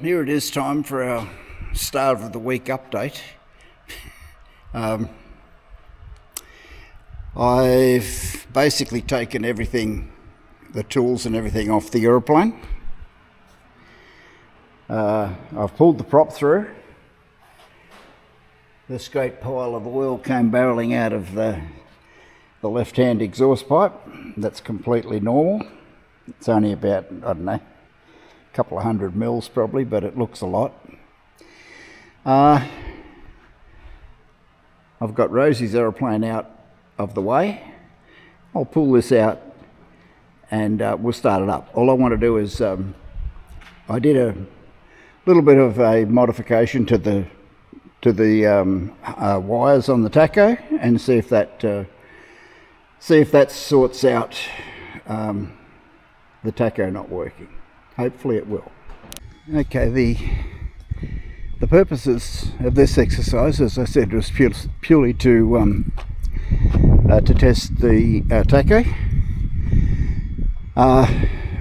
here it is time for our start of the week update. I've basically taken everything, the tools and everything off the aeroplane. I've pulled the prop through. This great pile of oil came barreling out of the left-hand exhaust pipe. That's completely normal. It's only about, I don't know, a couple of 100 mils probably, but it looks a lot. I've got Rosie's aeroplane out of the way. I'll pull this out and we'll start it up. All I want to do is, I did a little bit of a modification to the wires on the tacho and see if that sorts out the tacho not working. Hopefully it will. Okay, the purposes of this exercise, as I said, was purely to test the tacho.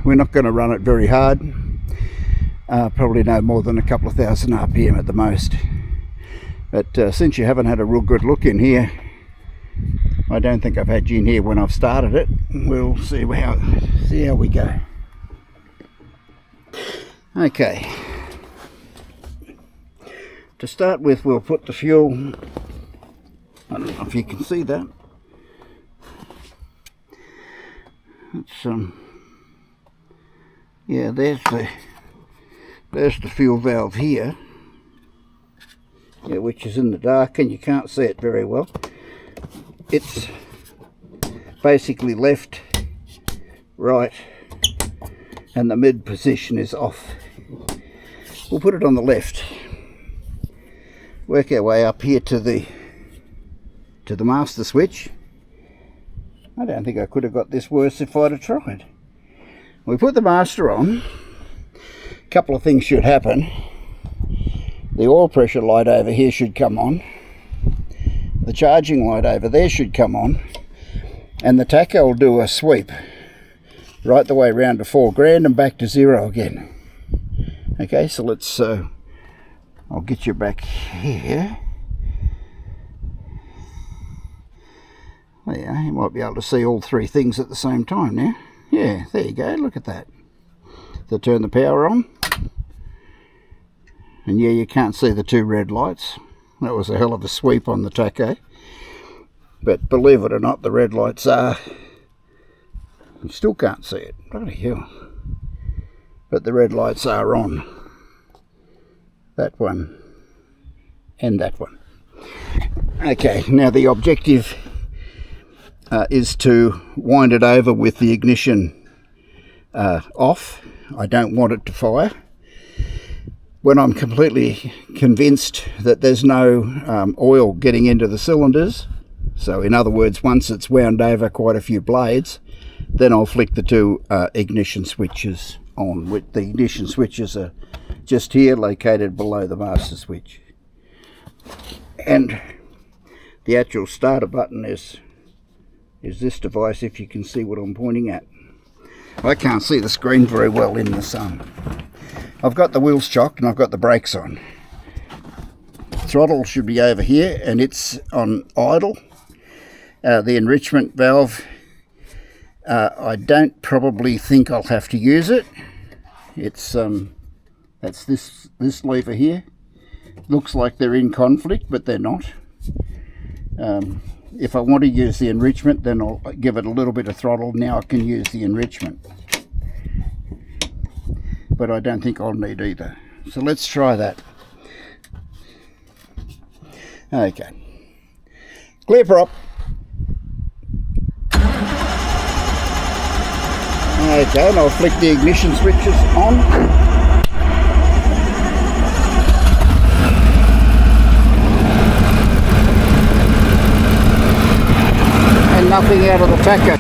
We're not going to run it very hard. Probably no more than a couple of thousand RPM at the most. But since you haven't had a real good look in here, I don't think I've had you in here when I've started it. We'll see how we go. Okay. To start with, we'll put the fuel. I don't know if you can see that. It's yeah, there's the fuel valve here. Yeah, which is in the dark and you can't see it very well. It's basically left, right, and the mid position is off. We'll put it on the left. Work our way up here to the master switch. I don't think I could have got this worse if I'd have tried. We put the master on. A couple of things should happen. The oil pressure light over here should come on. The charging light over there should come on. And the tacho will do a sweep right the way around to 4 grand and back to 0 again. Okay, so let's, I'll get you back here. There, you might be able to see all three things at the same time now. Yeah, there you go, look at that. So turn the power on. And yeah, you can't see the two red lights. That was a hell of a sweep on the tacho. But believe it or not, the red lights are... You still can't see it. Bloody hell. But the red lights are on. That one. And that one. Okay, now the objective is to wind it over with the ignition off. I don't want it to fire. When I'm completely convinced that there's no oil getting into the cylinders, so in other words, once it's wound over quite a few blades, then I'll flick the two ignition switches on. The ignition switches are just here, located below the master switch. And the actual starter button is this device, if you can see what I'm pointing at. I can't see the screen very well in the sun. I've got the wheels chocked and I've got the brakes on. Throttle should be over here and it's on idle. The enrichment valve, I don't probably think I'll have to use it. It's that's this lever here. Looks like they're in conflict, but they're not. If I want to use the enrichment, then I'll give it a little bit of throttle. Now I can use the enrichment. But I don't think I'll need either. So let's try that. Okay. Clear prop. Okay, and I'll flick the ignition switches on. And nothing out of the tacho.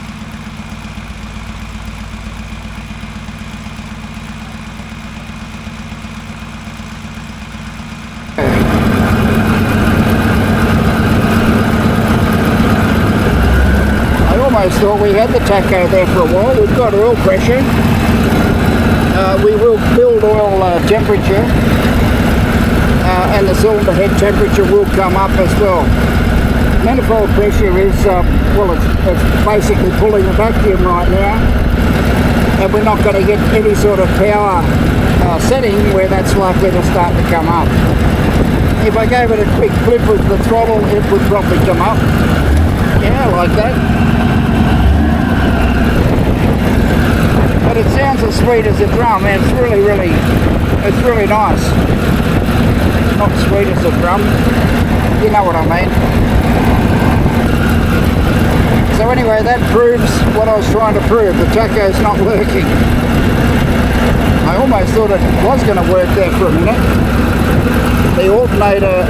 I almost thought we had the tacho there for a while. We've got oil pressure. we will build oil temperature, and the cylinder head temperature will come up as well. Manifold pressure is, well, it's basically pulling the vacuum right now, and we're not going to get any sort of power setting where that's likely to start to come up. If I gave it a quick flip with the throttle, it would probably come up. Yeah, like that. But it sounds as sweet as a drum, and it's really nice. Not sweet as a drum, you know what I mean. So anyway, that proves what I was trying to prove. The tacho's not working. I almost thought it was going to work there for a minute. The alternator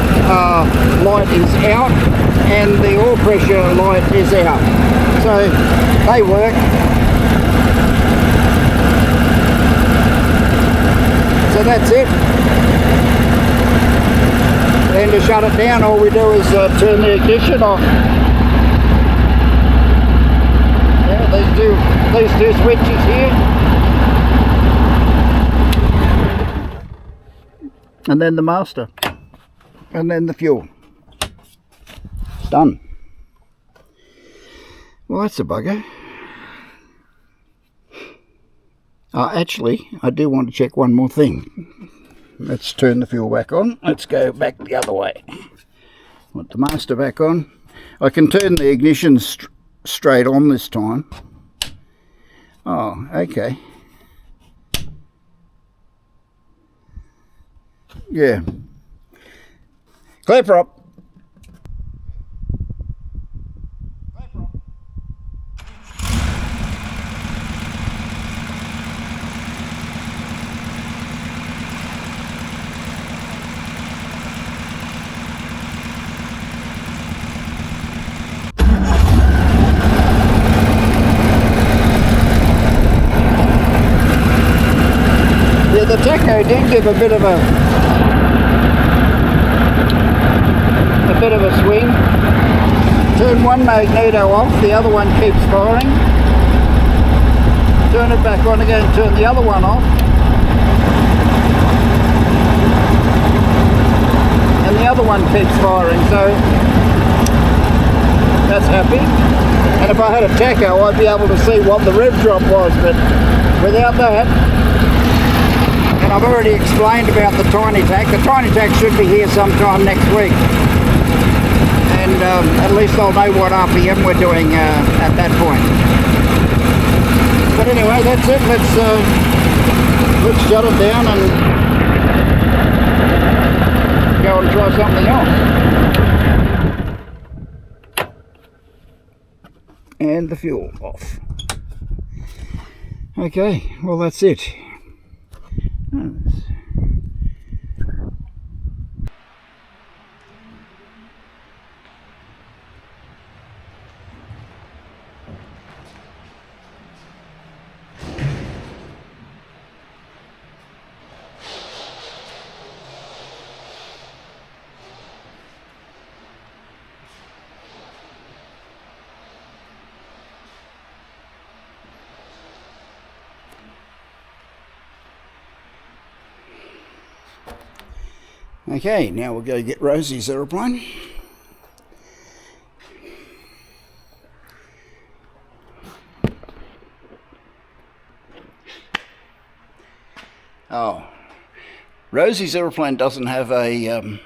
light is out and the oil pressure light is out. So they work. So that's it. Then to shut it down, all we do is turn the ignition off. Yeah, these two switches here. And then the master. And then the fuel. Done. Well, that's a bugger. Actually, I do want to check one more thing. Let's turn the fuel back on. Let's go back the other way. Want the master back on. I can turn the ignition straight on this time. Oh, okay. Yeah. Clear prop. Yeah, the tacho did give a bit of a swing. Turn one magneto off, the other one keeps firing. Turn it back on again, turn the other one off. And the other one keeps firing, so that's happy. And if I had a tacho, I'd be able to see what the rev drop was, but without that, and I've already explained about the tiny tack. The tiny tack should be here sometime next week. And at least I'll know what RPM we're doing at that point. But anyway, that's it. Let's shut it down and go and try something else. And the fuel off. Okay, well that's it. Okay, now we'll go get Rosie's aeroplane. Oh, Rosie's aeroplane doesn't have a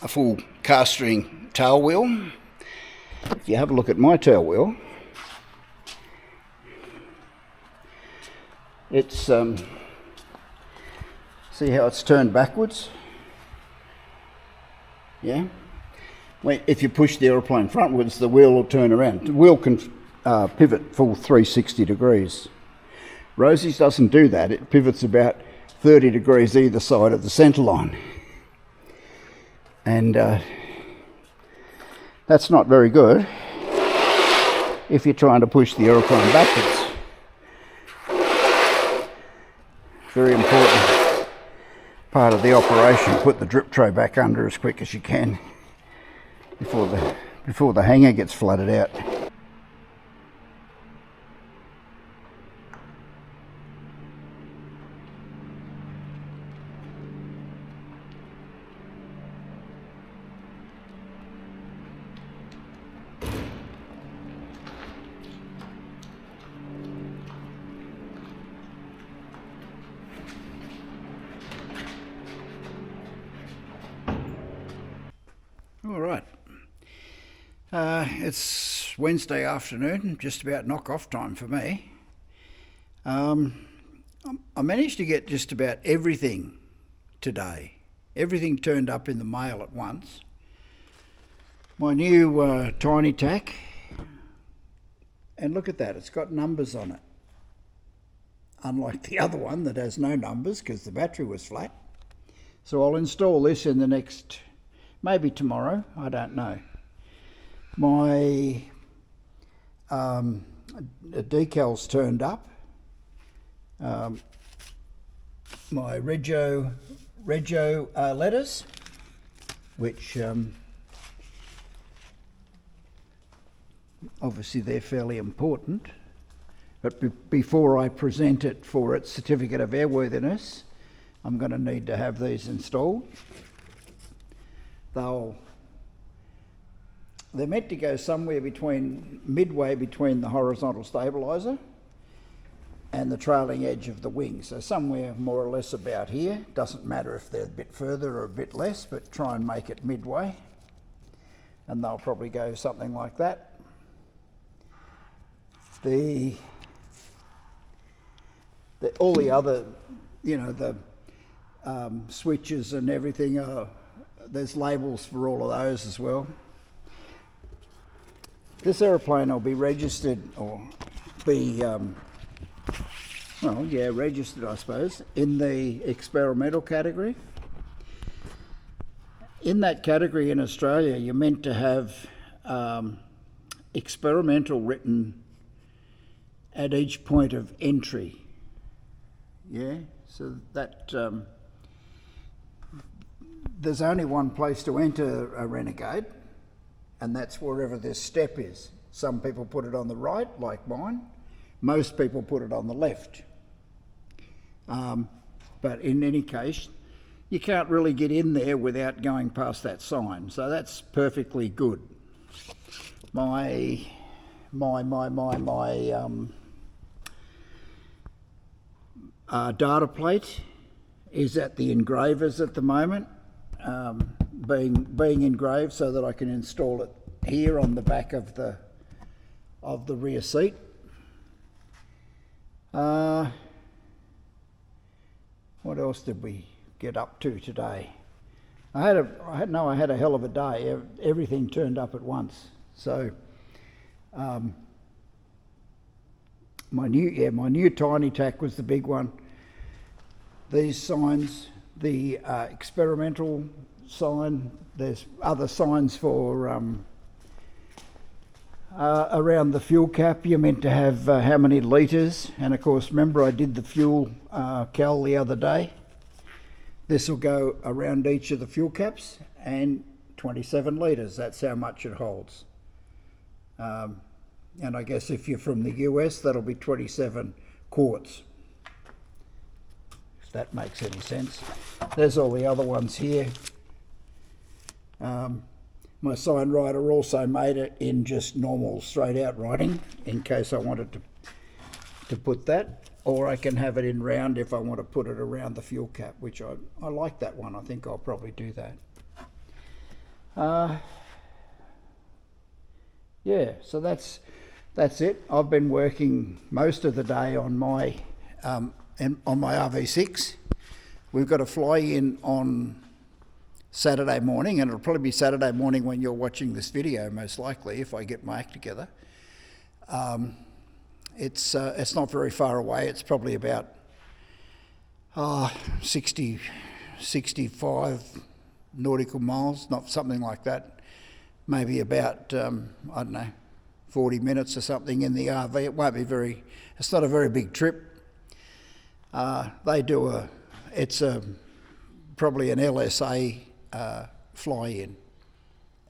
full castering tail wheel. If you have a look at my tail wheel, it's see how it's turned backwards? Yeah. If you push the aeroplane frontwards, the wheel will turn around. The wheel can pivot full 360 degrees. Rosie's doesn't do that. It pivots about 30 degrees either side of the centre line. And that's not very good if you're trying to push the aeroplane backwards. Very important part of the operation. Put the drip tray back under as quick as you can before the hangar gets flooded out. All right. It's Wednesday afternoon, just about knock-off time for me. I managed to get just about everything today. Everything turned up in the mail at once. My new tiny tack, and look at that, it's got numbers on it. Unlike the other one that has no numbers because the battery was flat. So I'll install this in the next, maybe tomorrow, I don't know. My decals turned up. My Rego letters, which obviously they're fairly important. But before I present it for its certificate of airworthiness, I'm going to need to have these installed. They're meant to go somewhere midway between the horizontal stabiliser and the trailing edge of the wing. So somewhere more or less about here. Doesn't matter if they're a bit further or a bit less, but try and make it midway. And they'll probably go something like that. All the other, the switches and everything, there's labels for all of those as well. This aeroplane will be registered, or be, registered I suppose, in the experimental category. In that category in Australia, you're meant to have experimental written at each point of entry. Yeah, so that there's only one place to enter a Renegade, and that's wherever this step is. Some people put it on the right, like mine. Most people put it on the left. But in any case, you can't really get in there without going past that sign, so that's perfectly good. My data plate is at the engravers at the moment, being engraved so that I can install it here on the back of the rear seat. What else did we get up to today? I had a hell of a day. Everything turned up at once. So my new tiny tack was the big one. These signs, the experimental sign, there's other signs for around the fuel cap. You're meant to have how many litres, and of course remember I did the fuel cal the other day. This will go around each of the fuel caps, and 27 litres, that's how much it holds. And I guess if you're from the US, that'll be 27 quarts, if that makes any sense. There's all the other ones here. My sign writer also made it in just normal straight out writing in case I wanted to put that, or I can have it in round if I want to put it around the fuel cap, which I like that one. I think I'll probably do that. Yeah, so that's it. I've been working most of the day on my RV6. We've got a fly-in on Saturday morning, and it'll probably be Saturday morning when you're watching this video, most likely, if I get my act together. It's not very far away. It's probably about 60, 65 nautical miles, not something like that. Maybe about, 40 minutes or something in the RV. It won't be it's not a very big trip. They do probably an LSA fly-in,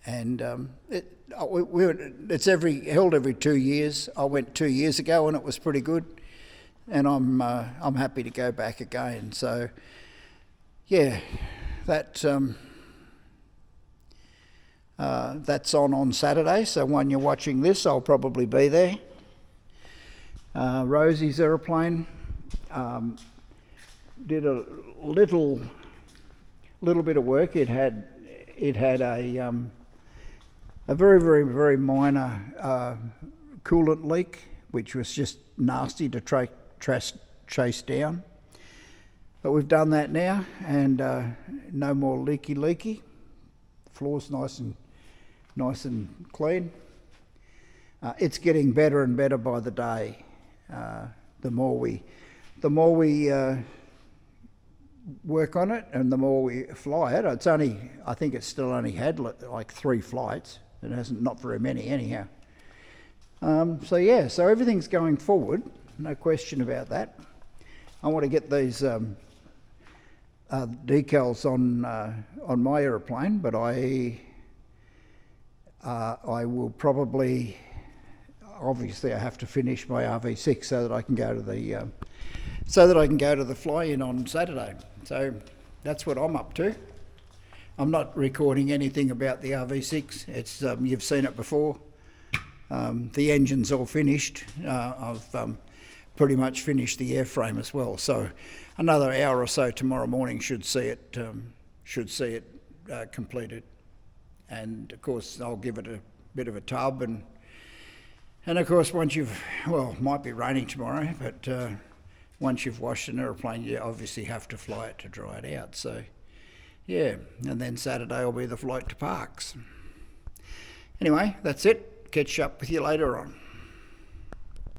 and it's held every 2 years. I went 2 years ago and it was pretty good, and I'm happy to go back again. So yeah, that's on Saturday. So when you're watching this, I'll probably be there. Rosie's aeroplane did a little bit of work. It had a a very, very, very minor coolant leak, which was just nasty to chase down. But we've done that now, and no more leaky. Floor's nice and clean. It's getting better and better by the day. The more we work on it, and the more we fly it. I think it's still only had like 3 flights. It hasn't, not very many anyhow. So everything's going forward. No question about that. I want to get these decals on my aeroplane, but I will probably, obviously, I have to finish my RV6 so that I can go to the fly-in on Saturday. So that's what I'm up to. I'm not recording anything about the RV6. It's you've seen it before. The engine's all finished. I've pretty much finished the airframe as well. So another hour or so tomorrow morning should see it completed. And of course I'll give it a bit of a tub, and of course once it might be raining tomorrow, but once you've washed an aeroplane, you obviously have to fly it to dry it out. So yeah, and then Saturday will be the flight to Parkes. Anyway, that's it. Catch up with you later on.